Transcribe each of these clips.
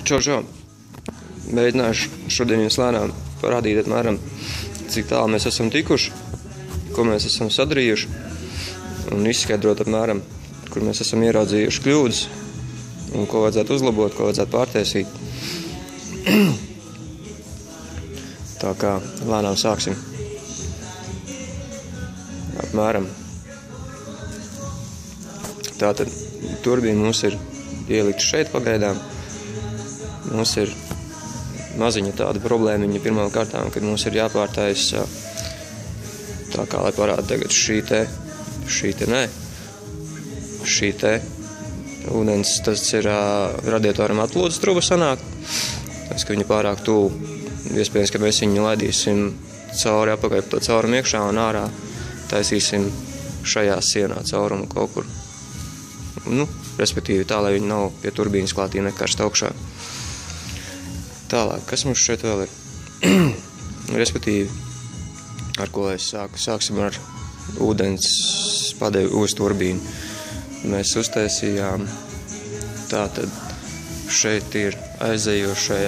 Čau. Mēģināšu šodien jums lēnām parādīt apmēram, cik tālu mēs esam tikuši, ko mēs esam sadarījuši, un izskaidrot apmēram, kur mēs esam ieraudzījuši kļūdas, un ko vajadzētu uzlabot, ko vajadzētu pārtaisīt. Tā kā lēnām sāksim. Apmēram. Tātad turbīna mums ir ielikta šeit pagaidām. Mums ir maziņa tāda problēmiņa pirmām kārtām, kad mums ir jāpārtaisa tā kā, lai parāda tagad šī te ūdens, tas ir radiatoram atlūdes truba sanāk. Tas, ka viņa pārāk tuvu, iespējams, ka mēs viņu laidīsim cauri apakaļ pa to caurumu iekšā un ārā taisīsim šajā sienā caurumu kaut kur. Respektīvi tā, lai viņi nav pie turbīnas klātī nekarst augšā. Tālāk, kas mums šeit vēl ir? Respektīvi, ar ko es sāku? Sāksim ar ūdens padevi uz turbīnu. Mēs uztaisījām, tātad šeit ir aizejošā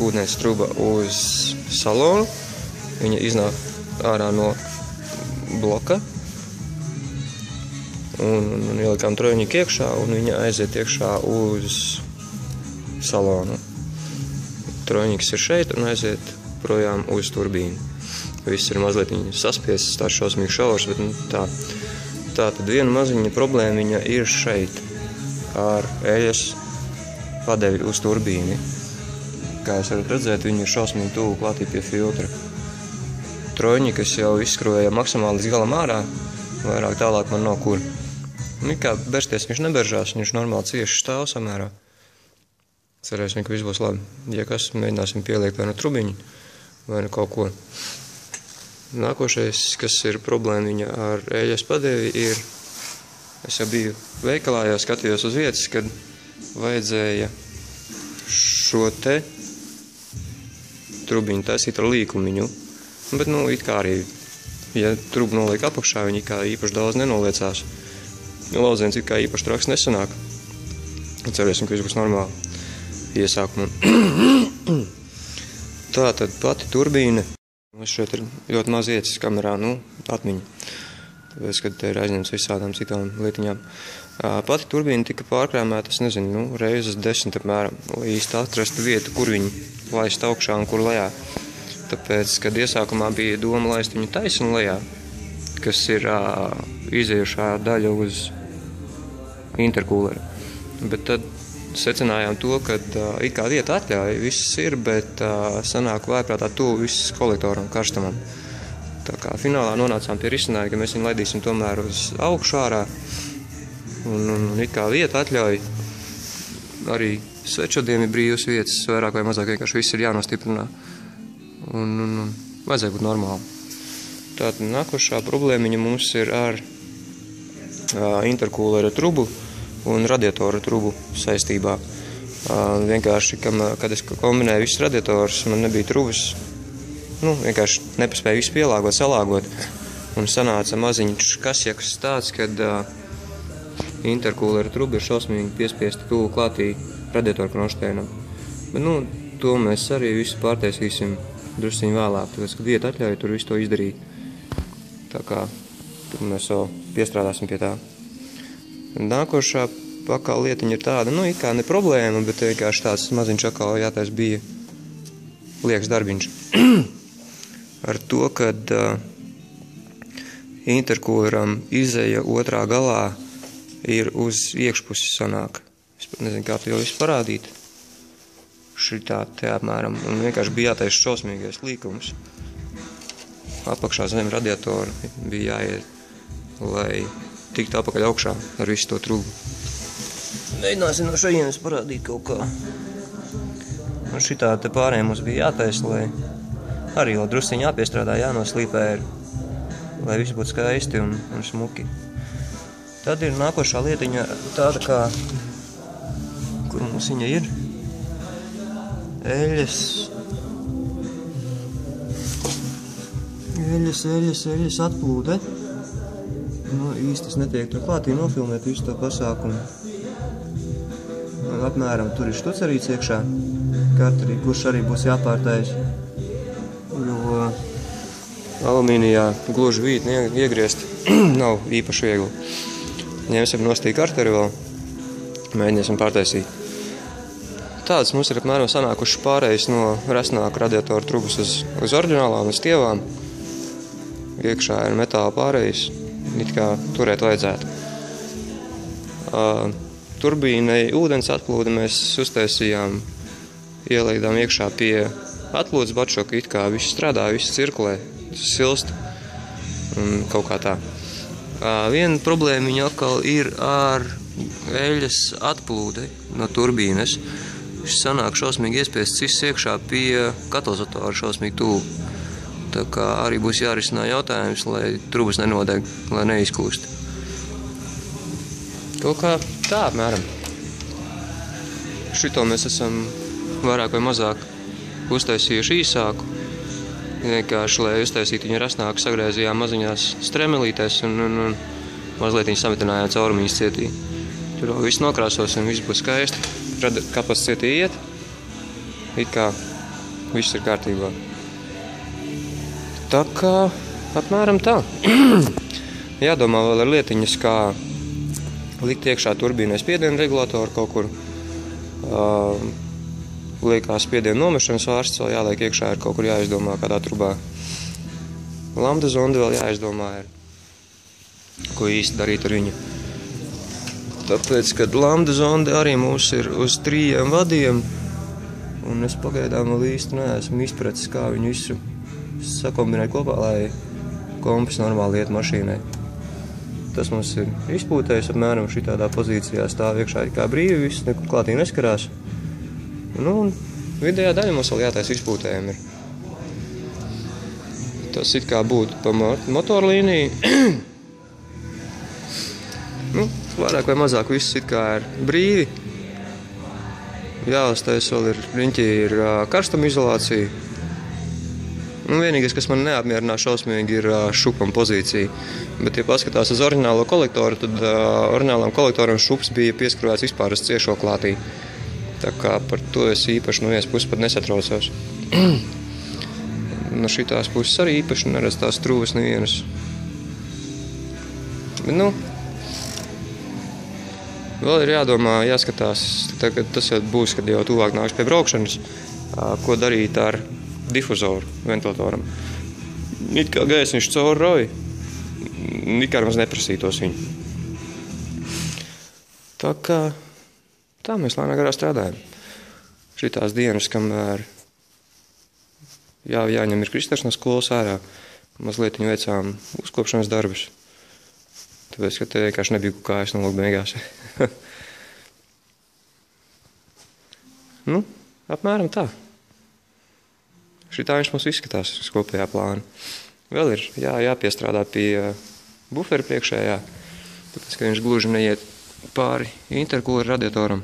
ūdens truba uz salonu. Viņa iznāk ārā no bloka. Un ielikām trojņiku iekšā, un viņa aiziet iekšā uz salonu. Trojņiks ir šeit un aiziet projām uz turbīnu. Viss ir mazliet saspiests, tā šausmīgi šaurs, bet tā. Tad viena maziņa problēmiņa ir šeit ar eļas padevi uz turbīni. Kā jūs varat redzēt, viņi ir šausmīgi tuvu klātī pie filtra. Trojņikas jau izskrūvēja maksimāli līdz galam ārā, vairāk tālāk man nav kur. Kā bersties viņš neberžās, viņš normāli cieši stāv samērā. Cerēsim, ka viss būs labi. Ja kas, mēģināsim pieliekt vai nu trubiņu, vai nu kaut ko. Nākošais, kas ir problēmiņa ar eļas padevi, ir, es jau biju veikalā, jau skatījos uz vietas, kad vajadzēja šo te trubiņu taisīt ar līkumiņu. Bet, it kā arī, ja trubu noliek apakšā, viņi kā īpaši daudz nenoliecās. Lauziens it kā īpaši traks nesanāk. Cerēsim, ka viss būs normāli. Iesākumā. Tātad pati turbīna. Mums šeit ir ļoti maz vietas kamerā, atmiņa. Tāpēc, kad te ir aizņemts visādām citām lietiņām. Pati turbīna tika pārkrāmēta, es nezinu, reizes 10 apmēram, lai īsti atrastu vietu, kur viņi laist augšā un kur lejā. Tāpēc, kad iesākumā bija doma laist viņu taisnu lejā, kas ir izējušā daļa uz interkūleri. Bet tad secinājām to, ka it kā vieta atļauj, viss ir, bet sanāk vājprātā tuvu viss kolektoram, karstamam. Tā kā finālā nonācām pie risinājuma, ka mēs viņu laidīsim tomēr uz augšu ārā. Un it kā vieta atļauj, arī svečodiem ir brīvas vietas, vairāk vai mazāk vienkārši viss ir jānostiprinā. Un vajadzēja būt normāli. Tātad nākošā problēmiņa mums ir ar interkūlera trubu un radiatoru trubu saistībā. Vienkārši, kad es kombinēju visus radiatorus, man nebija trubas. Vienkārši nepaspēju visu pielāgot, salāgot. Un sanāca maziņš kasjaks tāds, kad interkūlera truba ir šausmīgi piespiesti tuvu klātī radiatoru kronšteinam. Bet, to mēs arī visu pārtaisīsim drusciņu vēlāk, tāpēc, kad vieta atļauj tur visu to izdarīt. Tā kā tur mēs vēl piestrādāsim pie tā. Nākošā pakal lietiņa ir tāda, it kā ne problēma, bet vienkārši tāds maziņš akal jātais bija liekas darbiņš. Ar to, kad interkūleram izēja otrā galā ir uz iekšpusi sanāk. Es pat nezinu, kā to jau visu parādīt. Šitā te apmēram. Un vienkārši bija jātais šausmīgais līkums. Apakšā zem radiatoru bija jāiet, lai tikt apakaļ augšā ar visu to trubu. Mēģināsim no šajienes parādīt kaut kā. Un šitā te pārējiem mums bija jātaisa, lai arī vēl drusciņi jāpiestrādā, jānoslīpē, lai viss būtu skaisti un smuki. Tad ir nākošā lietiņa tāda kā, kur mums viņa ir? Eļas atplūde. Īsti es netiek tur klātī nofilmēt visu to pasākumu. Apmēram tur ir štucerīts iekšā. karterī, kurš arī būs jāpārtais. Jo alumīnijā gluži vītni iegriezt nav īpaši viegli. Ņemsim nostī karteri vēl, mēģināsim pārtaisīt. Tāds mums ir apmēram sanākuši pārējais no resnāka radiatoru trubas uz oriģinālām, uz stievām. Iekšā ir metāla pārējais, it kā turēt vajadzētu. Turbīnei ūdens atplūdi mēs uztaisījām, ielaidām iekšā pie atplūdes batšoka, it kā viss strādā, viss cirkulē, silst un kaut kā tā. Viena problēma viņa atkal ir ar eļas atplūdi no turbīnes. Šis sanāk šausmīgi iespiests viss iekšā pie katalizatora šausmīgi tuvu. Tā kā arī būs jārisinā jautājums, lai trubas nenodeg, lai neizkūst. Kaut kā tā apmēram. Šito mēs esam vairāk vai mazāk uztaisījuši īsāku. Vienkārši, lai uztaisītu viņu rasnāku, sagriezījām maziņās stremelītēs un mazliet viņu sametinājām caurumiņas cietī. Tur viss nokrāsosim, viss būs skaisti. Kapacitāte iet, it kā viss ir kārtībā. Tā kā apmēram tā. Jādomā vēl ar lietiņas, kā likt iekšā turbīnai spiedienu regulātoru kaut kur. Liekā spiedienu nomešanas vārsts vēl jāliek iekšā, ir kaut kur jāizdomā kādā trubā. Lambda zonde vēl jāizdomā ir, ko īsti darīt ar viņu. Tāpēc, kad lambda zonde arī mums ir uz 3 vadiem, un es pagaidām vēl īsti neesmu izpratis, kā viņu visu sakombinēt kopā, lai kompis normāli iet mašīnai. Tas mums ir izpūtējis apmēram šitādā pozīcijā, stāv iekšā kā brīvi, viss nekur klātī neskarās. Un vidējā daļa mums vēl jātais izpūtējumi ir. Tas it kā būtu pa motorlīniju. Vairāk vai mazāk viss it kā ir brīvi. Jāuztais vēl ir, riņķī ir karstuma izolācija. Vienīgais, kas man neapmierināja šausmīgi, ir šupam pozīcija. Bet, ja paskatās uz oriģinālo kolektoru, tad oriģinālam kolektoram šups bija pieskrāvēts vispār uz ciešo klātī. Tā kā par to es īpaši no vienas puses pat nesatraucos. No šitās puses arī īpaši neredz tās trūves nevienas. Bet, vēl ir jādomā, jāskatās, tagad tas jau būs, kad jau tuvāk nāks pie braukšanas, ko darīt ar difuzoru ventilatoram. It kā gaisniņš caur roju, nekā maz neprasītos viņu. Tā kā tā mēs lēnā garā strādājam. Šitās dienas, kamēr jāņem ir Kristers no skolas ārā, mazliet viņu veicām uzkopšanas darbus. Tāpēc, ka te vienkārši nebija kājas nolūk beigās. Apmēram tā. Šitā viņš mums izskatās uz kopējā plāna. Vēl ir jāpiestrādā pie buferi priekšējā, tāpēc, ka viņš gluži neiet pāri interkūleru radiatoram.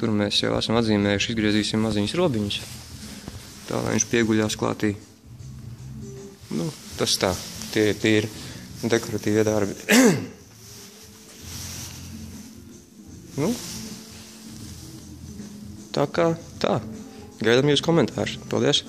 Tur mēs jau esam atzīmējuši, izgriezīsim maziņas robiņas, tā, lai viņš pieguļās klātī. Tas tā, tie ir dekoratīvie darbi. Tā kā tā. Gaidām jūs komentārus. Paldies!